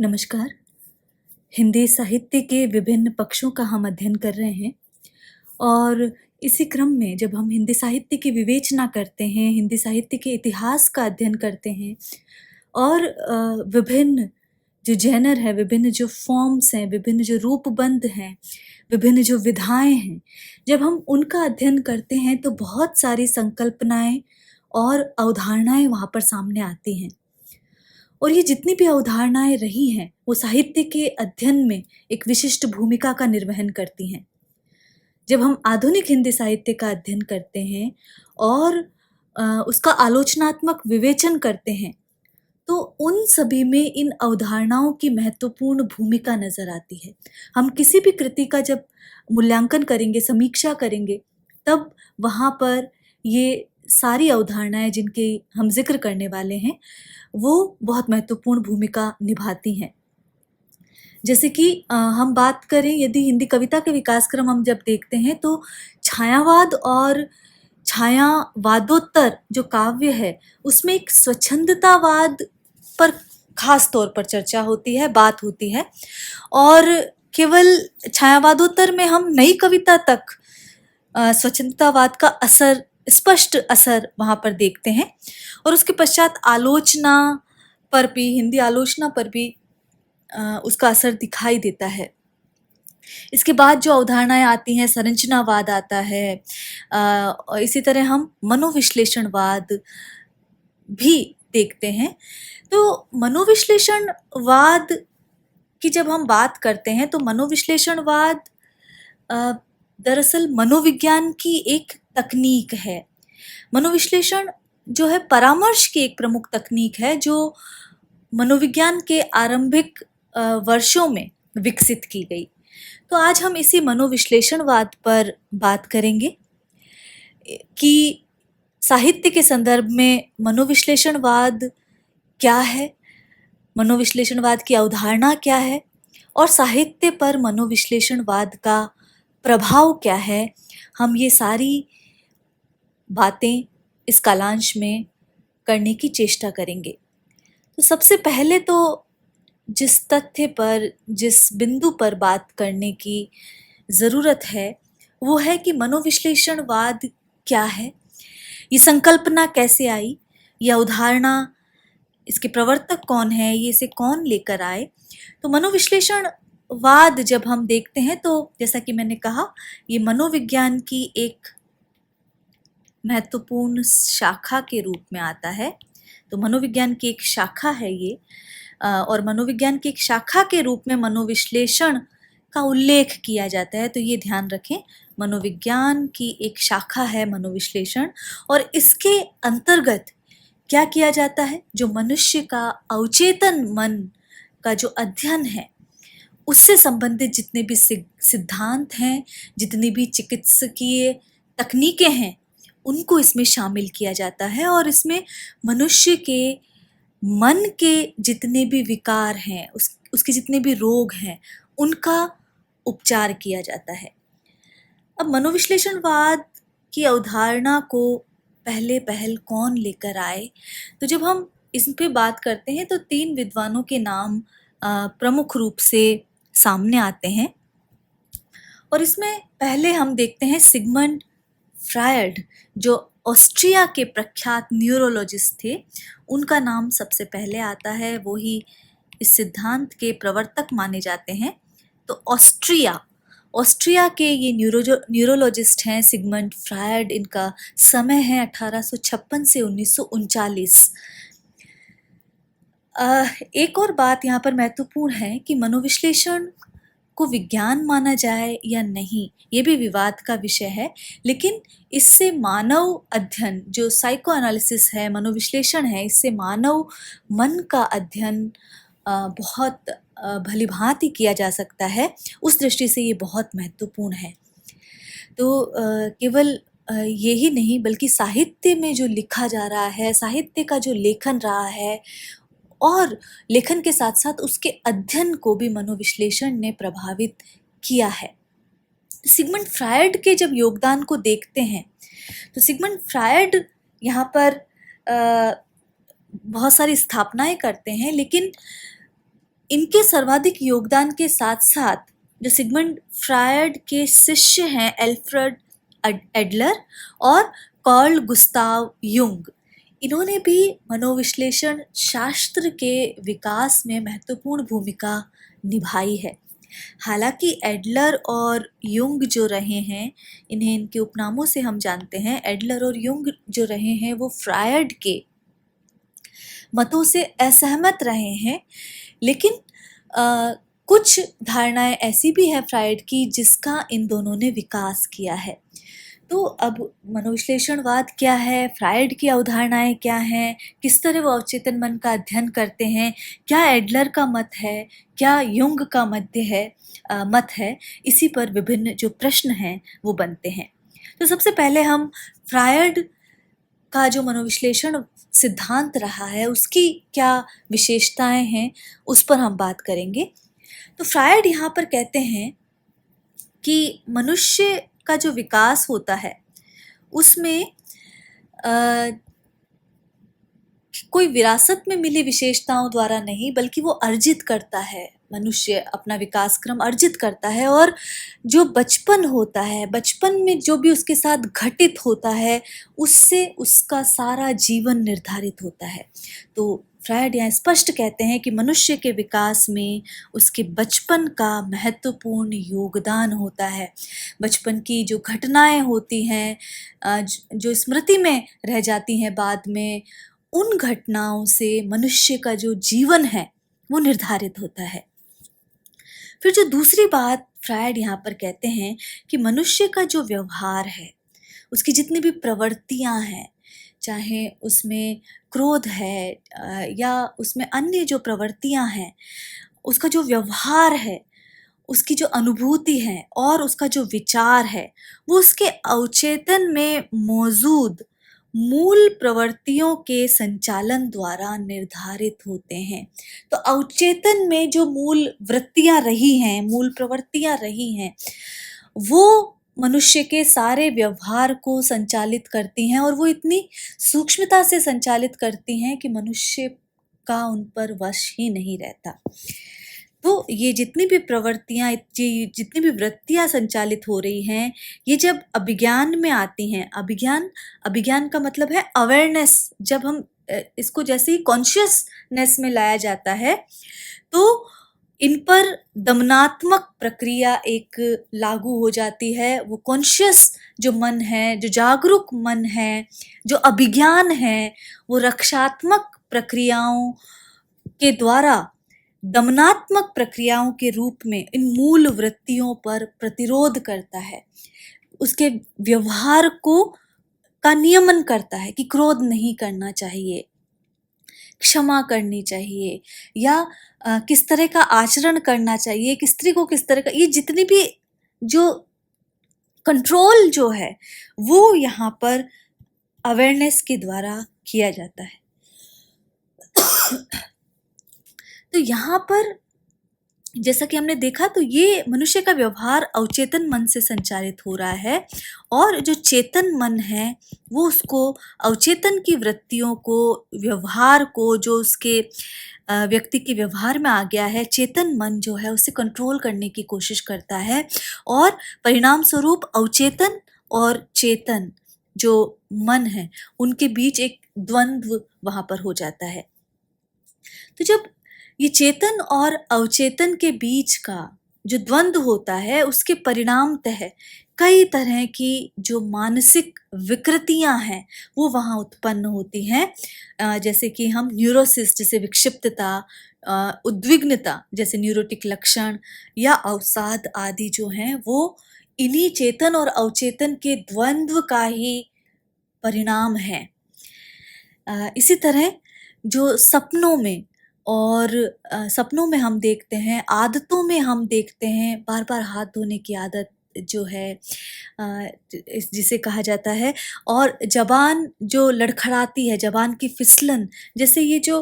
नमस्कार। हिंदी साहित्य के विभिन्न पक्षों का हम अध्ययन कर रहे हैं और इसी क्रम में जब हम हिंदी साहित्य की विवेचना करते हैं, हिंदी साहित्य के इतिहास का अध्ययन करते हैं और विभिन्न जो जेनर है, विभिन्न जो फॉर्म्स हैं, विभिन्न जो रूपबंध हैं, विभिन्न जो विधाएँ हैं, जब हम उनका अध्ययन करते हैं तो बहुत सारी संकल्पनाएँ और अवधारणाएँ वहाँ पर सामने आती हैं। और ये जितनी भी अवधारणाएँ रही हैं, वो साहित्य के अध्ययन में एक विशिष्ट भूमिका का निर्वहन करती हैं। जब हम आधुनिक हिंदी साहित्य का अध्ययन करते हैं और उसका आलोचनात्मक विवेचन करते हैं, तो उन सभी में इन अवधारणाओं की महत्वपूर्ण भूमिका नज़र आती है। हम किसी भी कृति का जब मूल्यांकन करेंगे, समीक्षा करेंगे, तब वहाँ पर ये सारी अवधारणाएँ जिनकी हम ज़िक्र करने वाले हैं, वो बहुत महत्वपूर्ण भूमिका निभाती हैं। जैसे कि हम बात करें यदि हिंदी कविता के विकास क्रम हम जब देखते हैं तो छायावाद और छायावादोत्तर जो काव्य है, उसमें एक स्वच्छंदतावाद पर ख़ास तौर पर चर्चा होती है, बात होती है और केवल छायावादोत्तर में हम नई कविता तक स्वच्छंदतावाद का असर, स्पष्ट असर वहाँ पर देखते हैं और उसके पश्चात आलोचना पर भी, हिंदी आलोचना पर भी उसका असर दिखाई देता है। इसके बाद जो अवधारणाएँ आती हैं, संरचनावाद आता है, और इसी तरह हम मनोविश्लेषणवाद भी देखते हैं। तो मनोविश्लेषणवाद की जब हम बात करते हैं तो मनोविश्लेषणवाद दरअसल मनोविज्ञान की एक तकनीक है। मनोविश्लेषण जो है परामर्श की एक प्रमुख तकनीक है जो मनोविज्ञान के आरंभिक वर्षों में विकसित की गई। तो आज हम इसी मनोविश्लेषणवाद पर बात करेंगे कि साहित्य के संदर्भ में मनोविश्लेषणवाद क्या है, मनोविश्लेषणवाद की अवधारणा क्या है और साहित्य पर मनोविश्लेषणवाद का प्रभाव क्या है। हम ये सारी बातें इस कालांश में करने की चेष्टा करेंगे। तो सबसे पहले तो जिस तथ्य पर, जिस बिंदु पर बात करने की ज़रूरत है, वो है कि मनोविश्लेषणवाद क्या है, ये संकल्पना कैसे आई, ये अवधारणा, इसके प्रवर्तक कौन है, ये इसे कौन लेकर आए। तो मनोविश्लेषणवाद जब हम देखते हैं तो जैसा कि मैंने कहा, ये मनोविज्ञान की एक महत्वपूर्ण शाखा के रूप में आता है। तो मनोविज्ञान की एक शाखा है ये, और मनोविज्ञान की एक शाखा के रूप में मनोविश्लेषण का उल्लेख किया जाता है। तो ये ध्यान रखें, मनोविज्ञान की एक शाखा है मनोविश्लेषण और इसके अंतर्गत क्या किया जाता है, जो मनुष्य का अवचेतन मन का जो अध्ययन है, उससे संबंधित जितने भी सिद्धांत हैं, जितनी भी चिकित्सकीय तकनीकें हैं, उनको इसमें शामिल किया जाता है और इसमें मनुष्य के मन के जितने भी विकार हैं, उसके जितने भी रोग हैं, उनका उपचार किया जाता है। अब मनोविश्लेषणवाद की अवधारणा को पहल कौन लेकर आए, तो जब हम इस पे बात करते हैं तो 3 विद्वानों के नाम प्रमुख रूप से सामने आते हैं और इसमें पहले हम देखते हैं सिगमंड फ्रायड, जो ऑस्ट्रिया के प्रख्यात न्यूरोलॉजिस्ट थे, उनका नाम सबसे पहले आता है। वो ही इस सिद्धांत के प्रवर्तक माने जाते हैं। तो ऑस्ट्रिया के ये न्यूरोलॉजिस्ट हैं सिगमंड फ्रायड। इनका समय है 1856 से 1939। एक और बात यहाँ पर महत्वपूर्ण है कि मनोविश्लेषण को विज्ञान माना जाए या नहीं, ये भी विवाद का विषय है, लेकिन इससे मानव अध्ययन, जो साइको एनालिसिस है, मनोविश्लेषण है, इससे मानव मन का अध्ययन बहुत भलीभांति किया जा सकता है। उस दृष्टि से ये बहुत महत्वपूर्ण है। तो केवल यही नहीं बल्कि साहित्य में जो लिखा जा रहा है, साहित्य का जो लेखन रहा है और लेखन के साथ साथ उसके अध्ययन को भी मनोविश्लेषण ने प्रभावित किया है। सिगमंड फ्रायड के जब योगदान को देखते हैं तो सिगमंड फ्रायड यहाँ पर बहुत सारी स्थापनाएं करते हैं, लेकिन इनके सर्वाधिक योगदान के साथ साथ जो सिगमंड फ्रायड के शिष्य हैं एल्फ्रेड एडलर और कार्ल गुस्ताव युंग, इन्होंने भी मनोविश्लेषण शास्त्र के विकास में महत्वपूर्ण भूमिका निभाई है। हालांकि एडलर और युंग जो रहे हैं, इन्हें इनके उपनामों से हम जानते हैं, एडलर और युंग जो रहे हैं वो फ्रायड के मतों से असहमत रहे हैं, लेकिन कुछ धारणाएं ऐसी भी है फ्रायड की जिसका इन दोनों ने विकास किया है। तो अब मनोविश्लेषणवाद क्या है, फ्रायड की अवधारणाएं क्या हैं, किस तरह वो अवचेतन मन का अध्ययन करते हैं, क्या एडलर का मत है, क्या युंग का मत है, इसी पर विभिन्न जो प्रश्न हैं वो बनते हैं। तो सबसे पहले हम फ्रायड का जो मनोविश्लेषण सिद्धांत रहा है उसकी क्या विशेषताएं हैं उस पर हम बात करेंगे। तो फ्रायड यहाँ पर कहते हैं कि मनुष्य का जो विकास होता है उसमें कोई विरासत में मिली विशेषताओं द्वारा नहीं, बल्कि वो अर्जित करता है, मनुष्य अपना विकास क्रम अर्जित करता है, और जो बचपन होता है, बचपन में जो भी उसके साथ घटित होता है उससे उसका सारा जीवन निर्धारित होता है। तो फ्रायड यहाँ स्पष्ट कहते हैं कि मनुष्य के विकास में उसके बचपन का महत्वपूर्ण योगदान होता है। बचपन की जो घटनाएं होती हैं, जो स्मृति में रह जाती हैं बाद में, उन घटनाओं से मनुष्य का जो जीवन है वो निर्धारित होता है। फिर जो दूसरी बात फ्रायड यहाँ पर कहते हैं कि मनुष्य का जो व्यवहार है, उसकी जितनी भी प्रवृत्तियाँ हैं, चाहे उसमें क्रोध है या उसमें अन्य जो प्रवृत्तियाँ हैं, उसका जो व्यवहार है, उसकी जो अनुभूति है और उसका जो विचार है, वो उसके अवचेतन में मौजूद मूल प्रवृत्तियों के संचालन द्वारा निर्धारित होते हैं। तो अवचेतन में जो मूल वृत्तियां रही हैं, मूल प्रवृत्तियां रही हैं, वो मनुष्य के सारे व्यवहार को संचालित करती हैं, और वो इतनी सूक्ष्मता से संचालित करती हैं कि मनुष्य का उन पर वश ही नहीं रहता। तो ये जितनी भी प्रवृत्तियाँ, जितनी भी वृत्तियाँ संचालित हो रही हैं, ये जब अभिज्ञान में आती हैं, अभिज्ञान का मतलब है अवेयरनेस, जब हम इसको जैसे ही कॉन्शियसनेस में लाया जाता है तो इन पर दमनात्मक प्रक्रिया एक लागू हो जाती है। वो कॉन्शियस जो मन है, जो जागरूक मन है, जो अभिज्ञान है, वो रक्षात्मक प्रक्रियाओं के द्वारा दमनात्मक प्रक्रियाओं के रूप में इन मूल वृत्तियों पर प्रतिरोध करता है, उसके व्यवहार का नियमन करता है कि क्रोध नहीं करना चाहिए, क्षमा करनी चाहिए, या किस तरह का आचरण करना चाहिए, कि स्त्री को किस तरह का, ये जितनी भी जो कंट्रोल जो है वो यहाँ पर अवेयरनेस के द्वारा किया जाता है। तो यहाँ पर जैसा कि हमने देखा, तो ये मनुष्य का व्यवहार अवचेतन मन से संचालित हो रहा है, और जो चेतन मन है वो उसको अवचेतन की वृत्तियों को, व्यवहार को, जो उसके व्यक्ति के व्यवहार में आ गया है, चेतन मन जो है उसे कंट्रोल करने की कोशिश करता है, और परिणाम स्वरूप अवचेतन और चेतन जो मन है उनके बीच एक द्वंद्व वहाँ पर हो जाता है। तो जब ये चेतन और अवचेतन के बीच का जो द्वंद्व होता है, उसके परिणामतः कई तरह की जो मानसिक विकृतियां हैं वो वहाँ उत्पन्न होती हैं, जैसे कि हम न्यूरोसिस, जैसे विक्षिप्तता, उद्विग्नता जैसे न्यूरोटिक लक्षण, या अवसाद आदि जो हैं वो इन्हीं चेतन और अवचेतन के द्वंद्व का ही परिणाम है। इसी तरह जो सपनों में हम देखते हैं, आदतों में हम देखते हैं, बार बार हाथ धोने की आदत जो है, जिसे कहा जाता है, और जबान जो लड़खड़ाती है, जबान की फिसलन, जैसे ये जो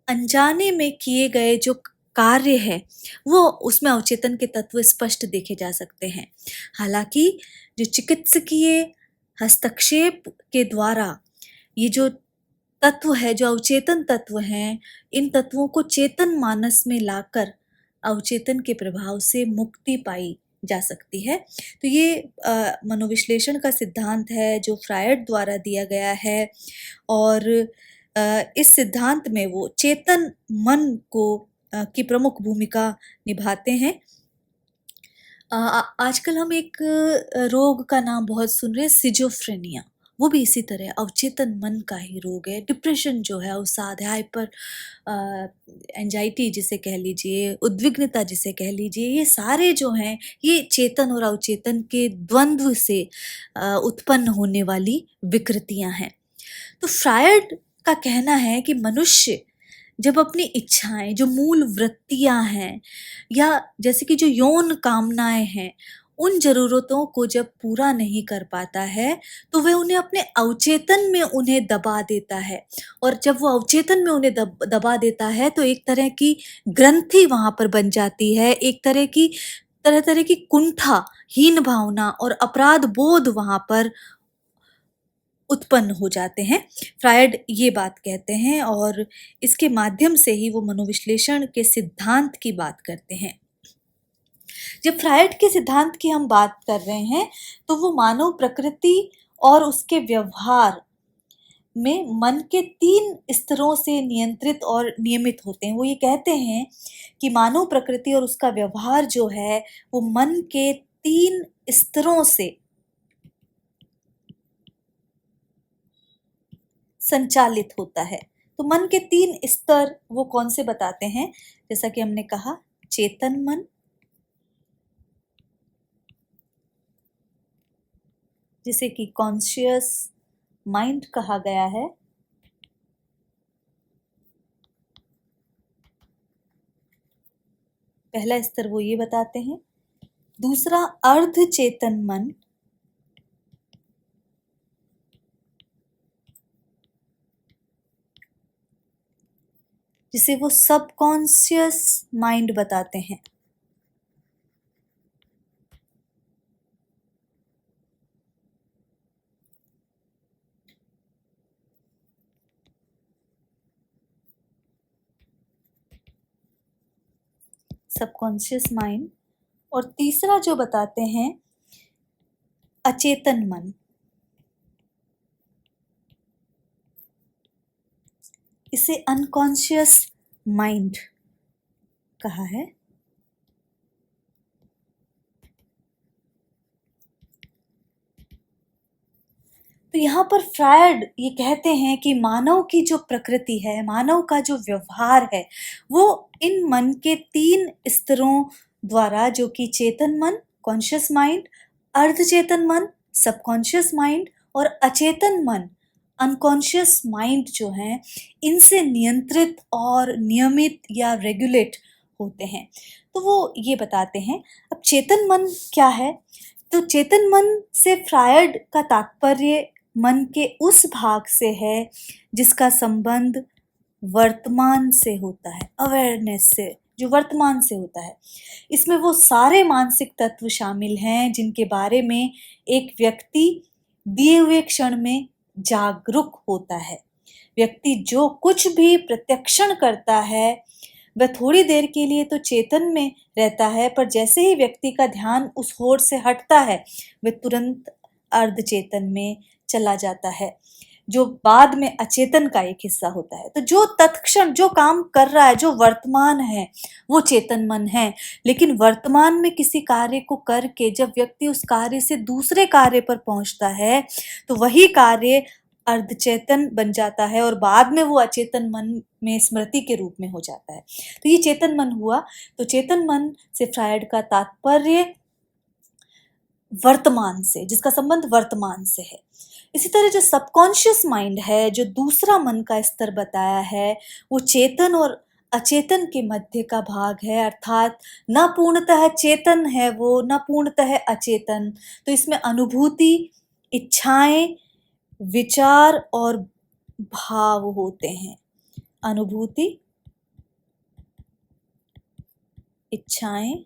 अनजाने में किए गए जो कार्य है वो उसमें अवचेतन के तत्व स्पष्ट देखे जा सकते हैं। हालांकि जो चिकित्सकीय हस्तक्षेप के द्वारा ये जो तत्व है, जो अवचेतन तत्व हैं, इन तत्वों को चेतन मानस में लाकर अवचेतन के प्रभाव से मुक्ति पाई जा सकती है। तो ये मनोविश्लेषण का सिद्धांत है जो फ्रायड द्वारा दिया गया है और इस सिद्धांत में वो चेतन मन को की प्रमुख भूमिका निभाते हैं। आजकल हम एक रोग का नाम बहुत सुन रहे हैं, सिजोफ्रेनिया। वो भी इसी तरह अवचेतन मन का ही रोग है। डिप्रेशन जो है, अवसाद है, हाइपर एंजाइटी जिसे कह लीजिए, उद्विग्नता जिसे कह लीजिए, ये सारे जो हैं ये चेतन और अवचेतन के द्वंद्व से उत्पन्न होने वाली विकृतियां हैं। तो फ्रायड का कहना है कि मनुष्य जब अपनी इच्छाएं, जो मूल वृत्तियां हैं या जैसे कि जो यौन कामनाएं हैं, उन ज़रूरतों को जब पूरा नहीं कर पाता है, तो वह उन्हें अपने अवचेतन में उन्हें दबा देता है। और जब वो अवचेतन में उन्हें दबा देता है, तो एक तरह की ग्रंथि वहाँ पर बन जाती है, एक तरह-तरह की कुंठा, हीन भावना और अपराध बोध वहाँ पर उत्पन्न हो जाते हैं। फ्रायड ये बात कहते हैं और इसके माध्यम से ही वो मनोविश्लेषण के सिद्धांत की बात करते हैं। जब फ्रायड के सिद्धांत की हम बात कर रहे हैं, तो वो मानव प्रकृति और उसके व्यवहार में मन के 3 स्तरों से नियंत्रित और नियमित होते हैं। वो ये कहते हैं कि मानव प्रकृति और उसका व्यवहार जो है, वो मन के 3 स्तरों से संचालित होता है। तो मन के 3 स्तर वो कौन से बताते हैं? जैसा कि हमने कहा, चेतन मन, जिसे कि कॉन्शियस माइंड कहा गया है। पहला स्तर वो ये बताते हैं। दूसरा अर्ध चेतन मन, जिसे वो सबकॉन्शियस माइंड बताते हैं। Subconscious mind. और तीसरा जो बताते हैं, अचेतन मन। इसे अनकॉन्शियस माइंड कहा है। तो यहाँ पर फ्रायड ये कहते हैं कि मानव की जो प्रकृति है, मानव का जो व्यवहार है, वो इन मन के 3 स्तरों द्वारा, जो कि चेतन मन, कॉन्शियस माइंड, अर्धचेतन मन, सबकॉन्शियस माइंड और अचेतन मन, अनकॉन्शियस माइंड जो हैं, इनसे नियंत्रित और नियमित या रेगुलेट होते हैं। तो वो ये बताते हैं। अब चेतन मन क्या है? तो चेतन मन से फ्रायड का तात्पर्य मन के उस भाग से है जिसका संबंध वर्तमान से होता है, अवेयरनेस से, जो वर्तमान से होता है। इसमें वो सारे मानसिक तत्व शामिल हैं जिनके बारे में एक व्यक्ति दिए हुए क्षण में जागरूक होता है। व्यक्ति जो कुछ भी प्रत्यक्षण करता है, वह थोड़ी देर के लिए तो चेतन में रहता है, पर जैसे ही व्यक्ति का ध्यान उस होड़ से हटता है, वह तुरंत अर्धचेतन में चला जाता है, जो बाद में अचेतन का एक हिस्सा होता है। तो जो तत्क्षण जो काम कर रहा है, जो वर्तमान है, वो चेतन मन है। लेकिन वर्तमान में किसी कार्य को करके जब व्यक्ति उस कार्य से दूसरे कार्य पर पहुंचता है, तो वही कार्य अर्धचेतन बन जाता है और बाद में वो अचेतन मन में स्मृति के रूप में हो जाता है। तो ये चेतन मन हुआ। तो चेतन मन से फ्रायड का तात्पर्य वर्तमान से, जिसका संबंध वर्तमान से है। इसी तरह जो सबकॉन्शियस माइंड है, जो दूसरा मन का स्तर बताया है, वो चेतन और अचेतन के मध्य का भाग है, अर्थात न पूर्णतः चेतन है वो, न पूर्णतः अचेतन। तो इसमें अनुभूति, इच्छाएं, विचार और भाव होते हैं। अनुभूति, इच्छाएं,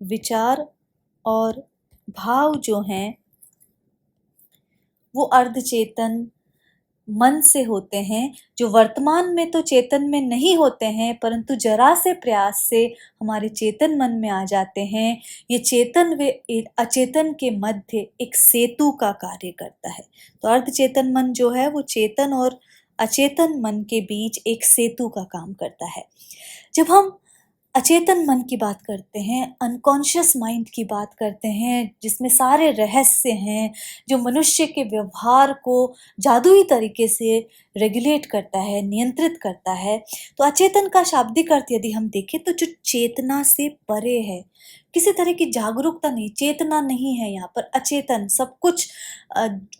विचार और भाव जो हैं, वो अर्धचेतन मन से होते हैं, जो वर्तमान में तो चेतन में नहीं होते हैं, परंतु जरा से प्रयास से हमारे चेतन मन में आ जाते हैं। ये चेतन व अचेतन के मध्य एक सेतु का कार्य करता है। तो अर्धचेतन मन जो है वो चेतन और अचेतन मन के बीच एक सेतु का काम करता है। जब हम अचेतन मन की बात करते हैं, अनकॉन्शियस माइंड की बात करते हैं, जिसमें सारे रहस्य हैं, जो मनुष्य के व्यवहार को जादुई तरीके से रेगुलेट करता है, नियंत्रित करता है, तो अचेतन का शाब्दिक अर्थ यदि हम देखें तो जो चेतना से परे है, किसी तरह की जागरूकता नहीं, चेतना नहीं है यहाँ पर, अचेतन सब कुछ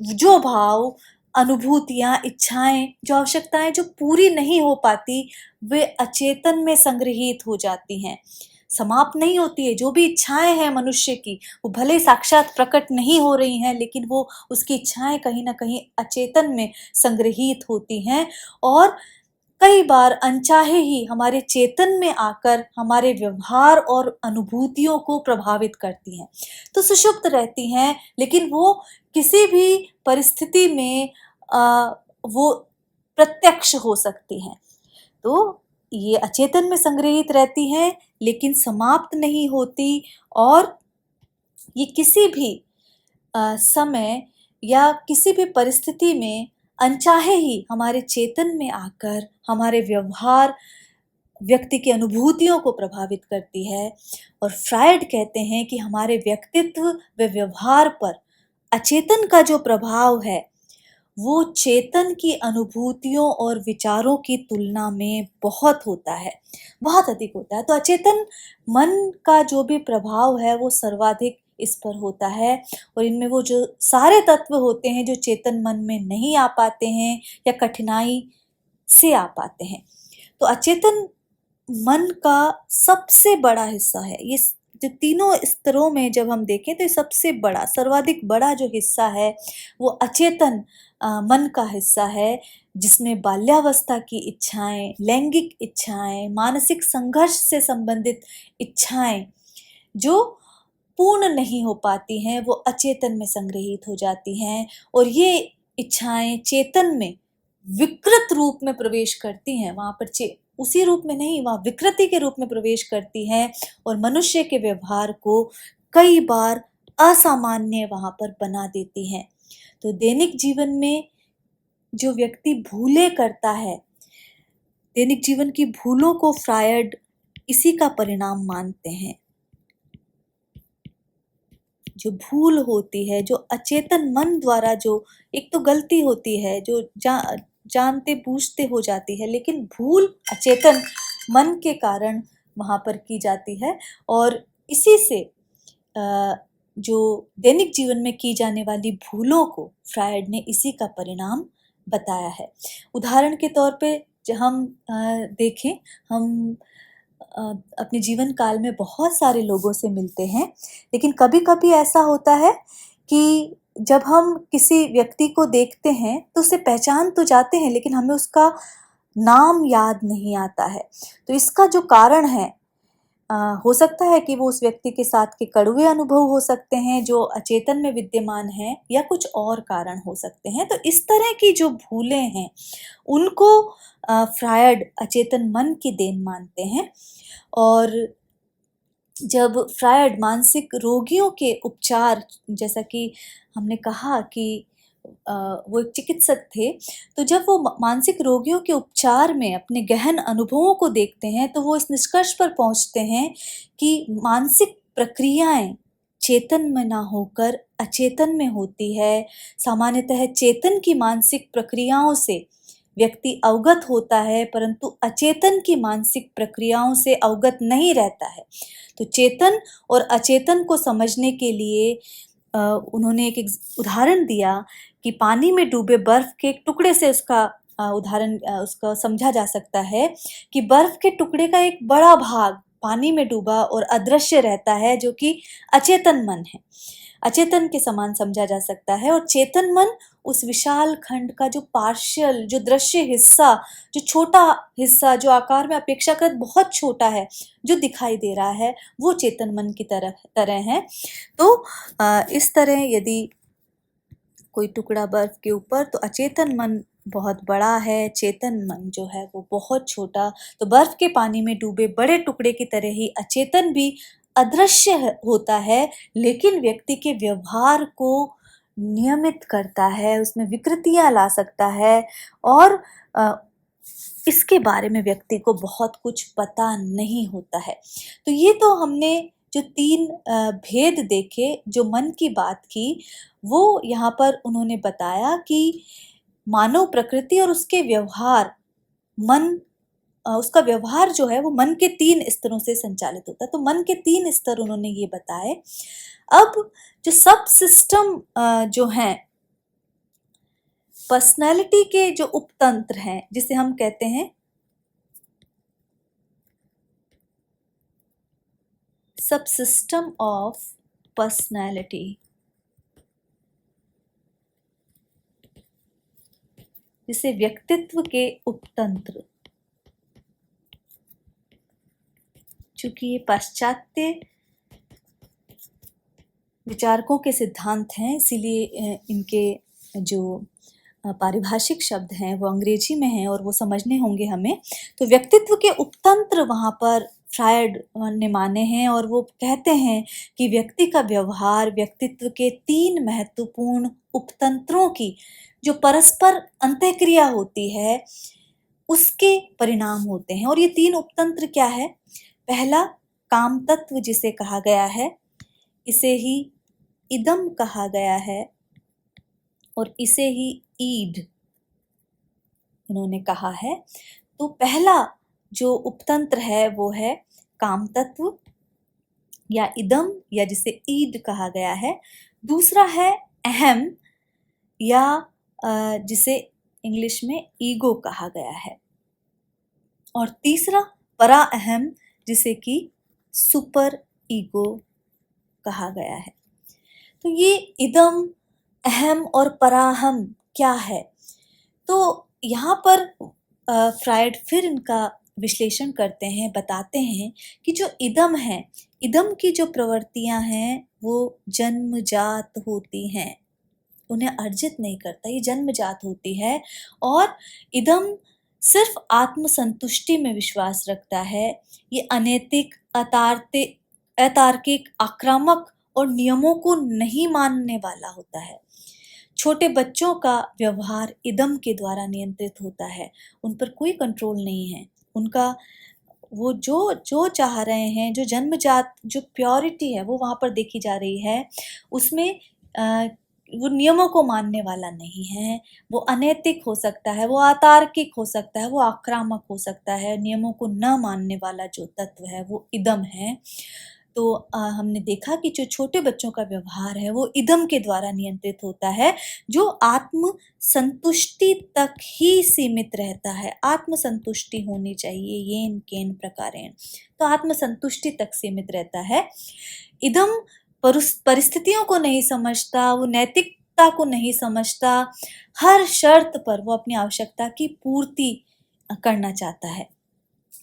जो भाव, अनुभूतियां, इच्छाएं, जो आवश्यकताएं जो पूरी नहीं हो पाती, वे अचेतन में संग्रहित हो जाती हैं, समाप्त नहीं होती है। जो भी इच्छाएं हैं मनुष्य की, वो भले साक्षात प्रकट नहीं हो रही हैं, लेकिन वो उसकी इच्छाएं कहीं ना कहीं अचेतन में संग्रहित होती हैं और कई बार अनचाहे ही हमारे चेतन में आकर हमारे व्यवहार और अनुभूतियों को प्रभावित करती हैं। तो सुषुप्त रहती हैं, लेकिन वो किसी भी परिस्थिति में वो प्रत्यक्ष हो सकती हैं। तो ये अचेतन में संग्रहित रहती हैं, लेकिन समाप्त नहीं होती और ये किसी भी समय या किसी भी परिस्थिति में अनचाहे ही हमारे चेतन में आकर हमारे व्यवहार, व्यक्ति की अनुभूतियों को प्रभावित करती है। और फ्रायड कहते हैं कि हमारे व्यक्तित्व व व्यवहार पर अचेतन का जो प्रभाव है, वो चेतन की अनुभूतियों और विचारों की तुलना में बहुत होता है, बहुत अधिक होता है। तो अचेतन मन का जो भी प्रभाव है वो सर्वाधिक इस पर होता है और इनमें वो जो सारे तत्व होते हैं जो चेतन मन में नहीं आ पाते हैं या कठिनाई से आ पाते हैं। तो अचेतन मन का सबसे बड़ा हिस्सा है, ये जो तीनों स्तरों में जब हम देखें तो सबसे बड़ा, सर्वाधिक बड़ा जो हिस्सा है वो अचेतन मन का हिस्सा है, जिसमें बाल्यावस्था की इच्छाएं, लैंगिक इच्छाएं, मानसिक संघर्ष से संबंधित इच्छाएं जो पूर्ण नहीं हो पाती हैं, वो अचेतन में संग्रहित हो जाती हैं और ये इच्छाएं चेतन में विकृत रूप में प्रवेश करती हैं। वहां पर उसी रूप में नहीं, वहां विकृति के रूप में प्रवेश करती हैं और मनुष्य के व्यवहार को कई बार असामान्य वहां पर बना देती हैं। तो दैनिक जीवन में जो व्यक्ति भूलें करता है, दैनिक जीवन की भूलों को फ्रायड इसी का परिणाम मानते हैं। जो भूल होती है, जो अचेतन मन द्वारा जो एक तो गलती होती है, जो जानते बूझते हो जाती है, लेकिन भूल अचेतन मन के कारण वहां पर की जाती है और इसी से जो दैनिक जीवन में की जाने वाली भूलों को फ्रायड ने इसी का परिणाम बताया है। उदाहरण के तौर पे जब हम देखें, हम अपने जीवन काल में बहुत सारे लोगों से मिलते हैं, लेकिन कभी कभी ऐसा होता है कि जब हम किसी व्यक्ति को देखते हैं तो उसे पहचान तो जाते हैं, लेकिन हमें उसका नाम याद नहीं आता है। तो इसका जो कारण है, हो सकता है कि वो उस व्यक्ति के साथ के कड़वे अनुभव हो सकते हैं जो अचेतन में विद्यमान हैं, या कुछ और कारण हो सकते हैं। तो इस तरह की जो भूलें हैं उनको फ्रायड अचेतन मन की देन मानते हैं। और जब फ्रायड मानसिक रोगियों के उपचार, जैसा कि हमने कहा कि वो एक चिकित्सक थे, तो जब वो मानसिक रोगियों के उपचार में अपने गहन अनुभवों को देखते हैं तो वो इस निष्कर्ष पर पहुंचते हैं कि मानसिक प्रक्रियाएं चेतन में ना होकर अचेतन में होती है। सामान्यतः चेतन की मानसिक प्रक्रियाओं से व्यक्ति अवगत होता है, परंतु अचेतन की मानसिक प्रक्रियाओं से अवगत नहीं रहता है। तो चेतन और अचेतन को समझने के लिए उन्होंने एक उदाहरण दिया कि पानी में डूबे बर्फ के एक टुकड़े से उसका उदाहरण उसका समझा जा सकता है कि बर्फ के टुकड़े का एक बड़ा भाग पानी में डूबा और अदृश्य रहता है, जो कि अचेतन मन है, अचेतन के समान समझा जा सकता है। और चेतन मन उस विशाल खंड का जो पार्शियल, जो दृश्य हिस्सा, जो छोटा हिस्सा, जो आकार में अपेक्षाकृत बहुत छोटा है, जो दिखाई दे रहा है, वो चेतन मन की तरह है। तो इस तरह यदि कोई टुकड़ा बर्फ के ऊपर, तो अचेतन मन बहुत बड़ा है, चेतन मन जो है वो बहुत छोटा। तो बर्फ के पानी में डूबे बड़े टुकड़े की तरह ही अचेतन भी अदृश्य होता है, लेकिन व्यक्ति के व्यवहार को नियमित करता है, उसमें विकृतियां ला सकता है और इसके बारे में व्यक्ति को बहुत कुछ पता नहीं होता है। तो ये तो हमने जो 3 भेद देखे, जो मन की बात की, वो यहाँ पर उन्होंने बताया कि मानव प्रकृति और उसके व्यवहार, मन उसका व्यवहार जो है वो मन के 3 स्तरों से संचालित होता है। तो मन के 3 स्तर उन्होंने ये बताए। अब जो सब सिस्टम जो हैं, पर्सनैलिटी के जो उपतंत्र हैं, जिसे हम कहते हैं सब सिस्टम ऑफ पर्सनैलिटी, जिसे व्यक्तित्व के उपतंत्र, चूंकि ये पाश्चात्य विचारकों के सिद्धांत हैं, इसीलिए इनके जो पारिभाषिक शब्द हैं वो अंग्रेजी में हैं और वो समझने होंगे हमें। तो व्यक्तित्व के उपतंत्र वहाँ पर फ्रायड ने माने हैं और वो कहते हैं कि व्यक्ति का व्यवहार व्यक्तित्व के 3 महत्वपूर्ण उपतंत्रों की जो परस्पर अंतःक्रिया होती है उसके परिणाम होते हैं। और ये 3 उपतंत्र क्या है? पहला काम तत्व, जिसे कहा गया है, इसे ही इदम कहा गया है और इसे ही ईड इन्होंने कहा है। तो पहला जो उपतंत्र है वो है काम तत्व या इदम, या जिसे ईड कहा गया है। दूसरा है अहम, या जिसे इंग्लिश में ईगो कहा गया है। और तीसरा परा अहम, जिसे कि सुपर ईगो कहा गया है। तो ये इदम, अहम और पराहम क्या है? तो यहाँ पर फ्रायड फिर इनका विश्लेषण करते हैं, बताते हैं कि जो इदम है, इदम की जो प्रवृत्तियां हैं वो जन्मजात होती हैं, उन्हें अर्जित नहीं करता, ये जन्मजात होती है। और इदम सिर्फ आत्मसंतुष्टि में विश्वास रखता है। ये अनैतिक, अतार्किक, आक्रामक और नियमों को नहीं मानने वाला होता है। छोटे बच्चों का व्यवहार इदम के द्वारा नियंत्रित होता है, उन पर कोई कंट्रोल नहीं है। उनका वो जो जो चाह रहे हैं, जो जन्मजात जो प्योरिटी है वो वहाँ पर देखी जा रही है, उसमें वो नियमों को मानने वाला नहीं है। वो अनैतिक हो सकता है, वो अतार्किक हो सकता है, वो आक्रामक हो सकता है। नियमों को न मानने वाला जो तत्व है वो इदम है। तो हमने देखा कि जो छोटे बच्चों का व्यवहार है वो इदम के द्वारा नियंत्रित होता है, जो आत्म संतुष्टि तक ही सीमित रहता है। आत्म संतुष्टि होनी चाहिए, येन केन प्रकारेण, तो आत्म संतुष्टि तक सीमित रहता है। इदम परिस्थितियों को नहीं समझता, वो नैतिकता को नहीं समझता, हर शर्त पर वो अपनी आवश्यकता की पूर्ति करना चाहता है।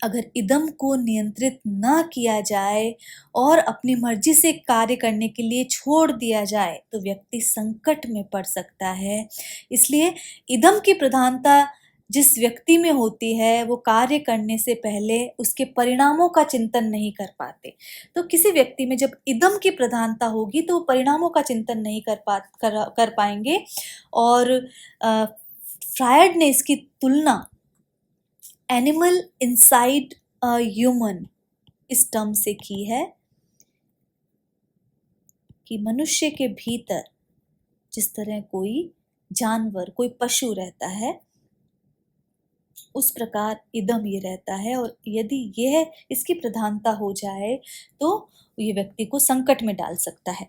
अगर इदम को नियंत्रित न किया जाए और अपनी मर्जी से कार्य करने के लिए छोड़ दिया जाए तो व्यक्ति संकट में पड़ सकता है। इसलिए इदम की प्रधानता जिस व्यक्ति में होती है वो कार्य करने से पहले उसके परिणामों का चिंतन नहीं कर पाते। तो किसी व्यक्ति में जब इदम की प्रधानता होगी तो वो परिणामों का चिंतन नहीं कर पाएंगे। और फ्रायड ने इसकी तुलना एनिमल इनसाइड अ ह्यूमन इस टर्म से की है कि मनुष्य के भीतर जिस तरह कोई जानवर, कोई पशु रहता है, उस प्रकार इदम ये रहता है। और यदि यह इसकी प्रधानता हो जाए तो ये व्यक्ति को संकट में डाल सकता है।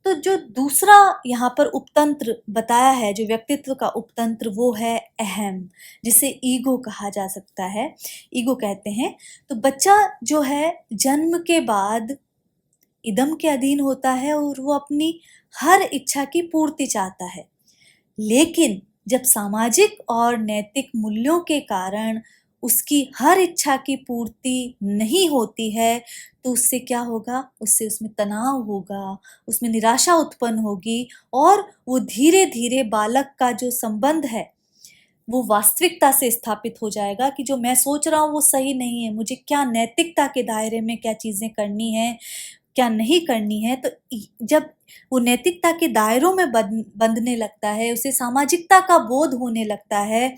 तो जो दूसरा यहाँ पर उपतंत्र बताया है, जो व्यक्तित्व का उपतंत्र, वो है अहम, जिसे ईगो कहा जा सकता है, ईगो कहते हैं। तो बच्चा जो है जन्म के बाद इदम के अधीन होता है और वो अपनी हर इच्छा की पूर्ति चाहता है। लेकिन जब सामाजिक और नैतिक मूल्यों के कारण उसकी हर इच्छा की पूर्ति नहीं होती है तो उससे क्या होगा? उसमें तनाव होगा, उसमें निराशा उत्पन्न होगी और वो धीरे धीरे बालक का जो संबंध है वो वास्तविकता से स्थापित हो जाएगा कि जो मैं सोच रहा हूँ वो सही नहीं है, मुझे क्या नैतिकता के दायरे में क्या चीज़ें करनी है, क्या नहीं करनी है। तो जब वो नैतिकता के दायरों में बंधने लगता है, उसे सामाजिकता का बोध होने लगता है,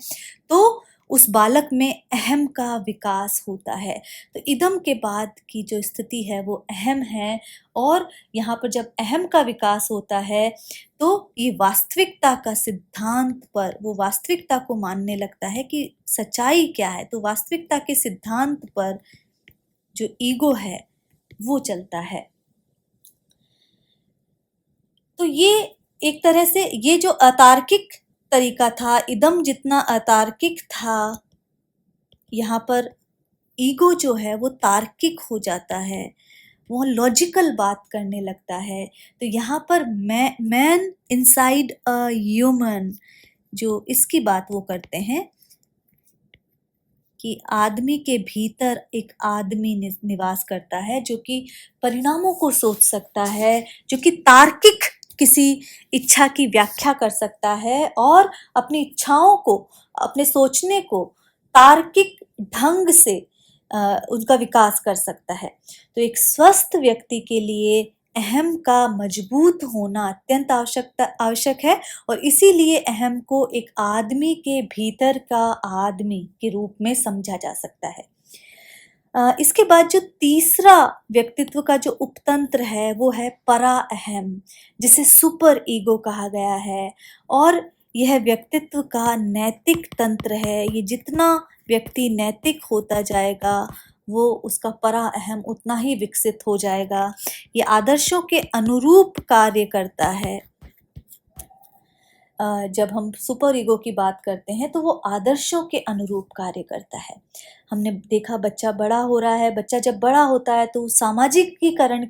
तो उस बालक में अहम का विकास होता है। तो इदम के बाद की जो स्थिति है वो अहम है, और यहाँ पर जब अहम का विकास होता है तो ये वास्तविकता का सिद्धांत पर, वो वास्तविकता को मानने लगता है कि सच्चाई क्या है। तो वास्तविकता के सिद्धांत पर जो ईगो है वो चलता है। तो ये एक तरह से ये जो अतार्किक तरीका था, इदम जितना अतार्किक था, यहाँ पर ईगो जो है वो तार्किक हो जाता है, वो लॉजिकल बात करने लगता है। तो यहाँ पर मैन इनसाइड अ ह्यूमन, जो इसकी बात वो करते हैं कि आदमी के भीतर एक आदमी निवास करता है जो कि परिणामों को सोच सकता है, जो कि तार्किक किसी इच्छा की व्याख्या कर सकता है और अपनी इच्छाओं को, अपने सोचने को तार्किक ढंग से उनका विकास कर सकता है। तो एक स्वस्थ व्यक्ति के लिए अहम का मजबूत होना अत्यंत आवश्यक है, और इसीलिए अहम को एक आदमी के भीतर का आदमी के रूप में समझा जा सकता है। इसके बाद जो तीसरा व्यक्तित्व का जो उपतंत्र है वो है परा अहम, जिसे सुपर ईगो कहा गया है, और यह व्यक्तित्व का नैतिक तंत्र है। ये जितना व्यक्ति नैतिक होता जाएगा वो उसका परा अहम उतना ही विकसित हो जाएगा। ये आदर्शों के अनुरूप कार्य करता है। जब हम सुपर ईगो की बात करते हैं तो वो आदर्शों के अनुरूप कार्य करता है। हमने देखा बच्चा बड़ा हो रहा है, बच्चा जब बड़ा होता है तो सामाजिकरण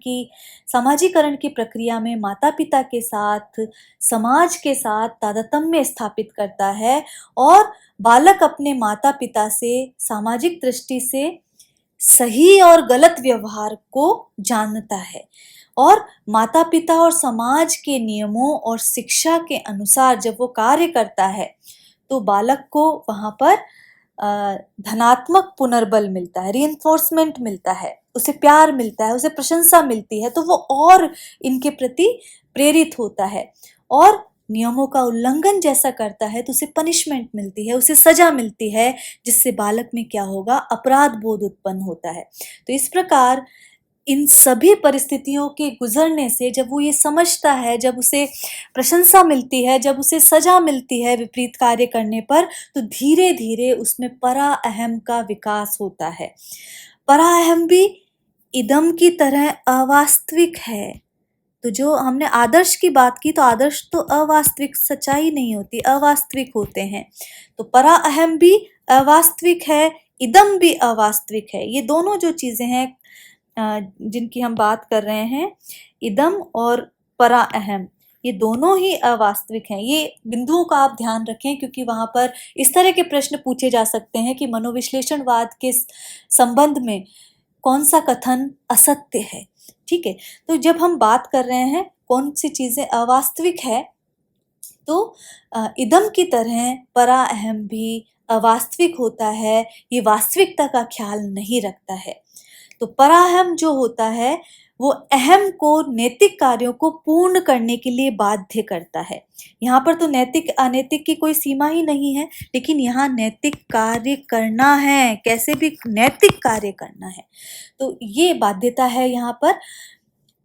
की प्रक्रिया में माता पिता के साथ, समाज के साथ तारतम्य स्थापित करता है, और बालक अपने माता पिता से सामाजिक दृष्टि से सही और गलत व्यवहार को जानता है, और माता पिता और समाज के नियमों और शिक्षा के अनुसार जब वो कार्य करता है तो बालक को वहाँ पर धनात्मक पुनर्बल मिलता है, रीइंफोर्समेंट मिलता है, उसे प्यार मिलता है, उसे प्रशंसा मिलती है, तो वो और इनके प्रति प्रेरित होता है। और नियमों का उल्लंघन जैसा करता है तो उसे पनिशमेंट मिलती है, उसे सजा मिलती है, जिससे बालक में क्या होगा, अपराध बोध उत्पन्न होता है। तो इस प्रकार इन सभी परिस्थितियों के गुजरने से जब वो ये समझता है, जब उसे प्रशंसा मिलती है, जब उसे सजा मिलती है विपरीत कार्य करने पर, तो धीरे धीरे उसमें परा अहम का विकास होता है। परा अहम भी इदम की तरह अवास्तविक है। तो जो हमने आदर्श की बात की, तो आदर्श तो अवास्तविक सच्चाई नहीं होती, अवास्तविक होते हैं। तो परा अहम भी अवास्तविक है, इदम भी अवास्तविक है। ये दोनों जो चीजें हैं जिनकी हम बात कर रहे हैं, इदम और परा अहम, ये दोनों ही अवास्तविक हैं। ये बिंदुओं का आप ध्यान रखें, क्योंकि वहां पर इस तरह के प्रश्न पूछे जा सकते हैं कि मनोविश्लेषणवाद के संबंध में कौन सा कथन असत्य है। ठीक है, तो जब हम बात कर रहे हैं कौन सी चीजें अवास्तविक है, तो इदम की तरह परा अहम भी अवास्तविक होता है, ये वास्तविकता का ख्याल नहीं रखता है। तो पराअहम जो होता है वो अहम को नैतिक कार्यों को पूर्ण करने के लिए बाध्य करता है। यहाँ पर तो नैतिक अनैतिक की कोई सीमा ही नहीं है, लेकिन यहाँ नैतिक कार्य करना है, कैसे भी नैतिक कार्य करना है, तो ये बाध्यता है यहाँ पर।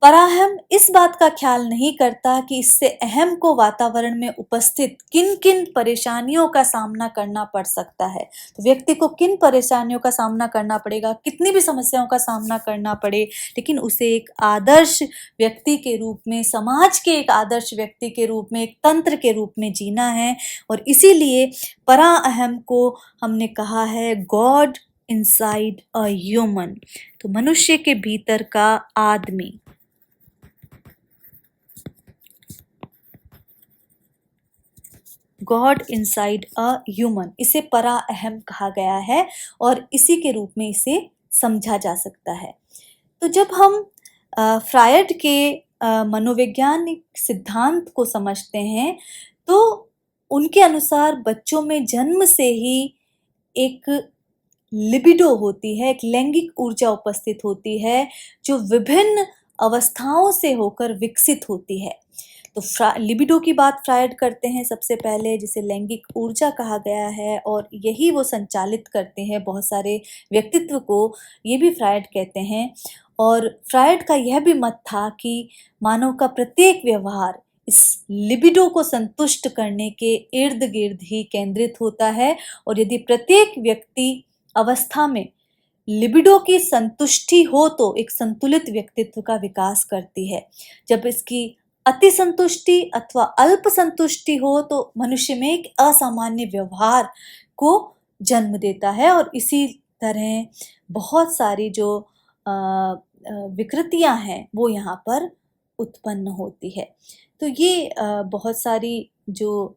पराअहम इस बात का ख्याल नहीं करता कि इससे अहम को वातावरण में उपस्थित किन किन परेशानियों का सामना करना पड़ सकता है। तो व्यक्ति को किन परेशानियों का सामना करना पड़ेगा, कितनी भी समस्याओं का सामना करना पड़े, लेकिन उसे एक आदर्श व्यक्ति के रूप में, समाज के एक आदर्श व्यक्ति के रूप में, एक तंत्र के रूप में जीना है। और इसीलिए पराअहम को हमने कहा है गॉड इनसाइड अ ह्यूमन, तो मनुष्य के भीतर का आदमी। गॉड इनसाइड अ ह्यूमन, इसे परा अहम कहा गया है और इसी के रूप में इसे समझा जा सकता है। तो जब हम फ्रायड के मनोवैज्ञानिक सिद्धांत को समझते हैं तो उनके अनुसार बच्चों में जन्म से ही एक लिबिडो होती है, एक लैंगिक ऊर्जा उपस्थित होती है, जो विभिन्न अवस्थाओं से होकर विकसित होती है। तो लिबिडो की बात फ्रायड करते हैं सबसे पहले, जिसे लैंगिक ऊर्जा कहा गया है, और यही वो संचालित करते हैं बहुत सारे व्यक्तित्व को, ये भी फ्रायड कहते हैं। और फ्रायड का यह भी मत था कि मानव का प्रत्येक व्यवहार इस लिबिडो को संतुष्ट करने के इर्द गिर्द ही केंद्रित होता है, और यदि प्रत्येक व्यक्ति अवस्था में लिबिडो की संतुष्टि हो तो एक संतुलित व्यक्तित्व का विकास करती है। जब इसकी अति संतुष्टि अथवा अल्प संतुष्टि हो तो मनुष्य में एक असामान्य व्यवहार को जन्म देता है, और इसी तरह बहुत सारी जो विकृतियां हैं वो यहाँ पर उत्पन्न होती है। तो ये बहुत सारी जो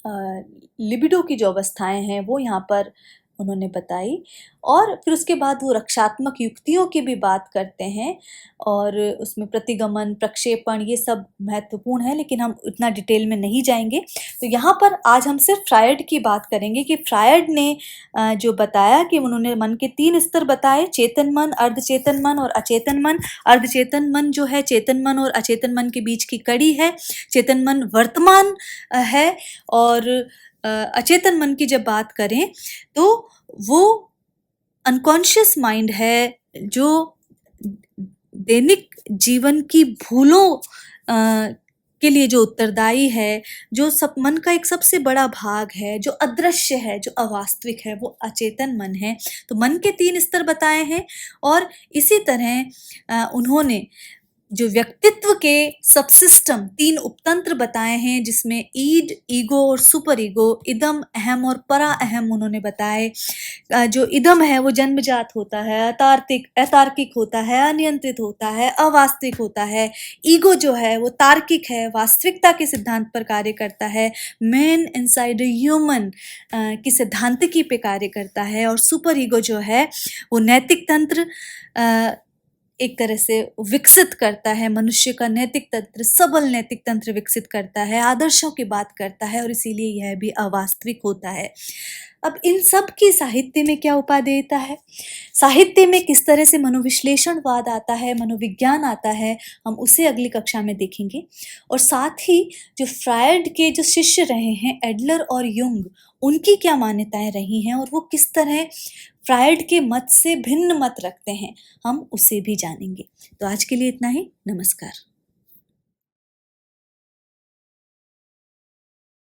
लिबिडो की जो अवस्थाएं हैं वो यहाँ पर उन्होंने बताई, और फिर उसके बाद वो रक्षात्मक युक्तियों की भी बात करते हैं, और उसमें प्रतिगमन, प्रक्षेपण, ये सब महत्वपूर्ण है, लेकिन हम इतना डिटेल में नहीं जाएंगे। तो यहाँ पर आज हम सिर्फ फ्रायड की बात करेंगे कि फ्रायड ने जो बताया कि उन्होंने मन के 3 स्तर बताए, चेतन मन, अर्धचेतन मन और अचेतन मन। अर्धचेतन मन जो है चेतन मन और अचेतन मन के बीच की कड़ी है। चेतन मन वर्तमान है, और अचेतन मन की जब बात करें तो वो अनकॉन्शियस माइंड है, जो दैनिक जीवन की भूलों के लिए जो उत्तरदायी है, जो सब मन का एक सबसे बड़ा भाग है, जो अदृश्य है, जो अवास्तविक है, वो अचेतन मन है। तो मन के 3 स्तर बताए हैं, और इसी तरह उन्होंने जो व्यक्तित्व के सबसिस्टम 3 उपतंत्र बताए हैं, जिसमें ईड, ईगो और सुपर ईगो, इदम, अहम और परा अहम उन्होंने बताए। जो इदम है वो जन्मजात होता है, अतार्किक होता है, अनियंत्रित होता है, अवास्तविक होता है। ईगो जो है वो तार्किक है, वास्तविकता के सिद्धांत पर कार्य करता है, मैन इनसाइड अ ह्यूमन की सिद्धांतिकी पे कार्य करता है। और सुपर ईगो जो है वो नैतिक तंत्र एक तरह से विकसित करता है, मनुष्य का नैतिक तंत्र, सबल नैतिक तंत्र विकसित करता है, आदर्शों की बात करता है, और इसीलिए यह भी अवास्तविक होता है। अब इन सब की साहित्य में क्या उपादेयता है, साहित्य में किस तरह से मनोविश्लेषणवाद आता है, मनोविज्ञान आता है, हम उसे अगली कक्षा में देखेंगे। और साथ ही जो फ्रायड के जो शिष्य रहे हैं, एडलर और युंग, उनकी क्या मान्यताएं रही हैं, और वो किस तरह फ्रायड के मत से भिन्न मत रखते हैं, हम उसे भी जानेंगे। तो आज के लिए इतना ही। नमस्कार।